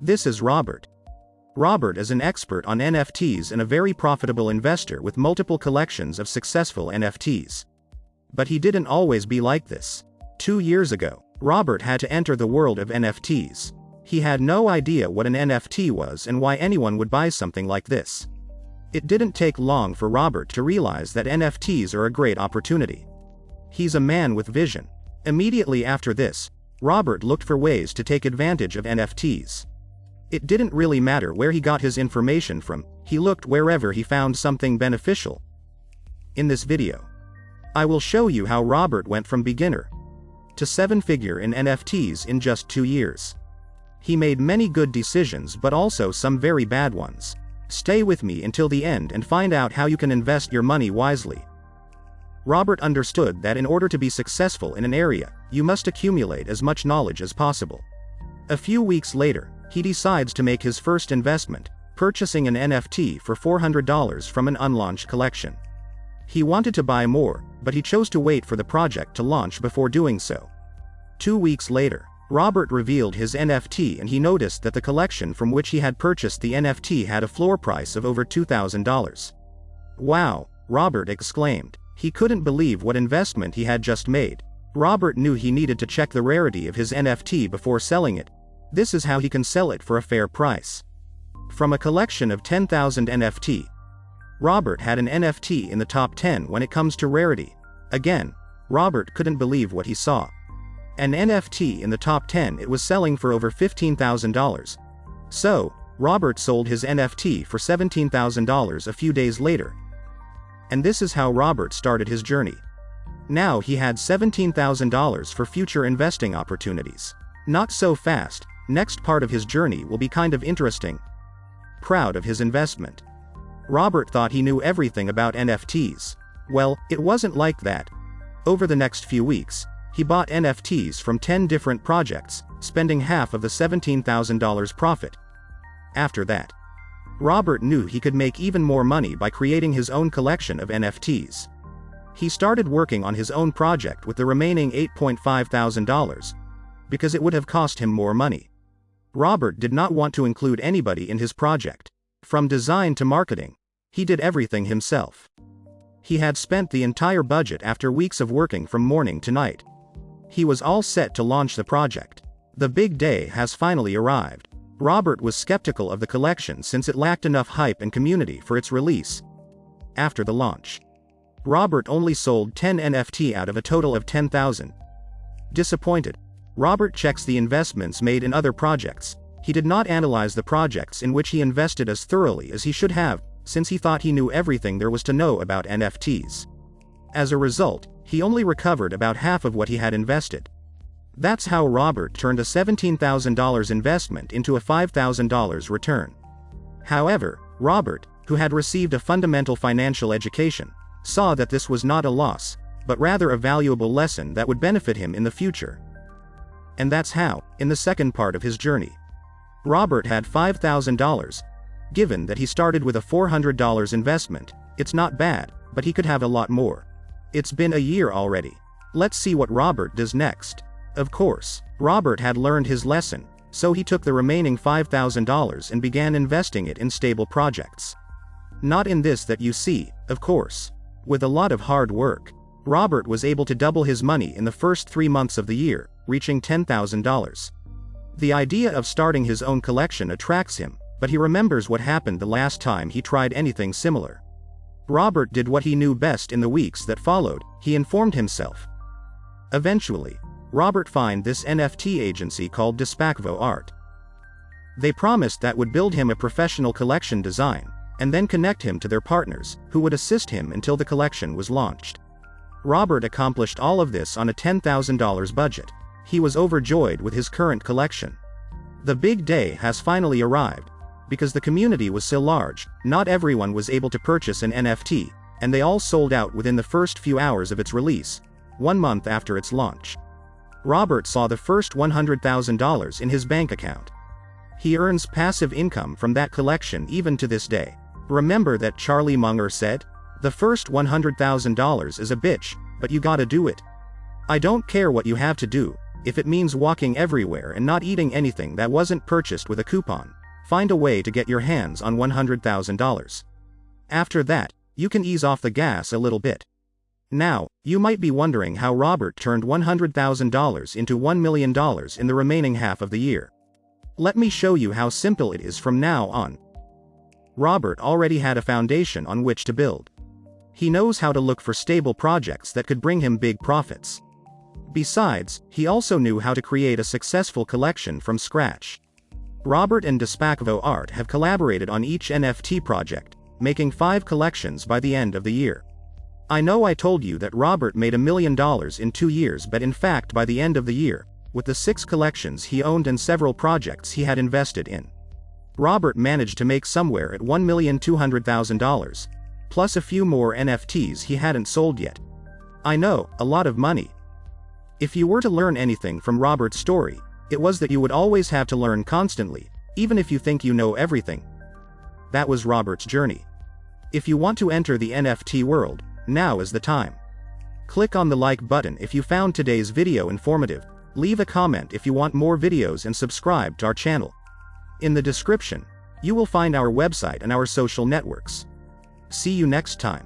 This is Robert. Robert is an expert on NFTs and a very profitable investor with multiple collections of successful NFTs. But he didn't always be like this. 2 years ago, Robert had to enter the world of NFTs. He had no idea what an NFT was and why anyone would buy something like this. It didn't take long for Robert to realize that NFTs are a great opportunity. He's a man with vision. Immediately after this, Robert looked for ways to take advantage of NFTs. It didn't really matter where he got his information from, he looked wherever he found something beneficial. In this video, I will show you how Robert went from beginner to 7-figure in NFTs in just 2 years. He made many good decisions but also some very bad ones. Stay with me until the end and find out how you can invest your money wisely. Robert understood that in order to be successful in an area, you must accumulate as much knowledge as possible. A few weeks later, he decides to make his first investment, purchasing an NFT for $400 from an unlaunched collection. He wanted to buy more, but he chose to wait for the project to launch before doing so. 2 weeks later, Robert revealed his NFT and he noticed that the collection from which he had purchased the NFT had a floor price of over $2,000. Wow, Robert exclaimed. He couldn't believe what investment he had just made. Robert knew he needed to check the rarity of his NFT before selling it. This is how he can sell it for a fair price. From a collection of 10,000 NFT, Robert had an NFT in the top 10 when it comes to rarity. Again, Robert couldn't believe what he saw. An NFT in the top 10, it was selling for over $15,000. So, Robert sold his NFT for $17,000 a few days later. And this is how Robert started his journey. Now he had $17,000 for future investing opportunities. Not so fast, next part of his journey will be kind of interesting. Proud of his investment. Robert thought he knew everything about NFTs. Well, it wasn't like that. Over the next few weeks, he bought NFTs from 10 different projects, spending half of the $17,000 profit. After that, Robert knew he could make even more money by creating his own collection of NFTs. He started working on his own project with the remaining $8,500, because it would have cost him more money. Robert did not want to include anybody in his project. From design to marketing, he did everything himself. He had spent the entire budget after weeks of working from morning to night. He was all set to launch the project. The big day has finally arrived. Robert was skeptical of the collection since it lacked enough hype and community for its release. After the launch, Robert only sold 10 NFT out of a total of 10,000. Disappointed, Robert checks the investments made in other projects. He did not analyze the projects in which he invested as thoroughly as he should have, since he thought he knew everything there was to know about NFTs. As a result, he only recovered about half of what he had invested. That's how Robert turned a $17,000 investment into a $5,000 return. However, Robert, who had received a fundamental financial education, saw that this was not a loss, but rather a valuable lesson that would benefit him in the future. And that's how, in the second part of his journey, Robert had $5,000. Given that he started with a $400 investment, it's not bad, but he could have a lot more. It's been a year already. Let's see what Robert does next. Of course, Robert had learned his lesson, so he took the remaining $5,000 and began investing it in stable projects. Not in this that you see, of course. With a lot of hard work, Robert was able to double his money in the first 3 months of the year, reaching $10,000. The idea of starting his own collection attracts him, but he remembers what happened the last time he tried anything similar. Robert did what he knew best in the weeks that followed, he informed himself. Eventually, Robert found this NFT agency called Despacvo Art. They promised that would build him a professional collection design, and then connect him to their partners, who would assist him until the collection was launched. Robert accomplished all of this on a $10,000 budget. He was overjoyed with his current collection. The big day has finally arrived. Because the community was so large, not everyone was able to purchase an NFT, and they all sold out within the first few hours of its release, 1 month after its launch. Robert saw the first $100,000 in his bank account. He earns passive income from that collection even to this day. Remember that Charlie Munger said, "The first $100,000 is a bitch, but you gotta do it." I don't care what you have to do, if it means walking everywhere and not eating anything that wasn't purchased with a coupon, find a way to get your hands on $100,000. After that, you can ease off the gas a little bit. Now, you might be wondering how Robert turned $100,000 into $1 million in the remaining half of the year. Let me show you how simple it is from now on. Robert already had a foundation on which to build. He knows how to look for stable projects that could bring him big profits. Besides, he also knew how to create a successful collection from scratch. Robert and Despacvo Art have collaborated on each NFT project, making 5 collections by the end of the year. I know I told you that Robert made $1 million in 2 years, but in fact by the end of the year, with the 6 collections he owned and several projects he had invested in, Robert managed to make somewhere at $1,200,000, plus a few more NFTs he hadn't sold yet. I know, a lot of money. If you were to learn anything from Robert's story, it was that you would always have to learn constantly, even if you think you know everything. That was Robert's journey. If you want to enter the NFT world, now is the time. Click on the like button if you found today's video informative, leave a comment if you want more videos, and subscribe to our channel. In the description, you will find our website and our social networks. See you next time.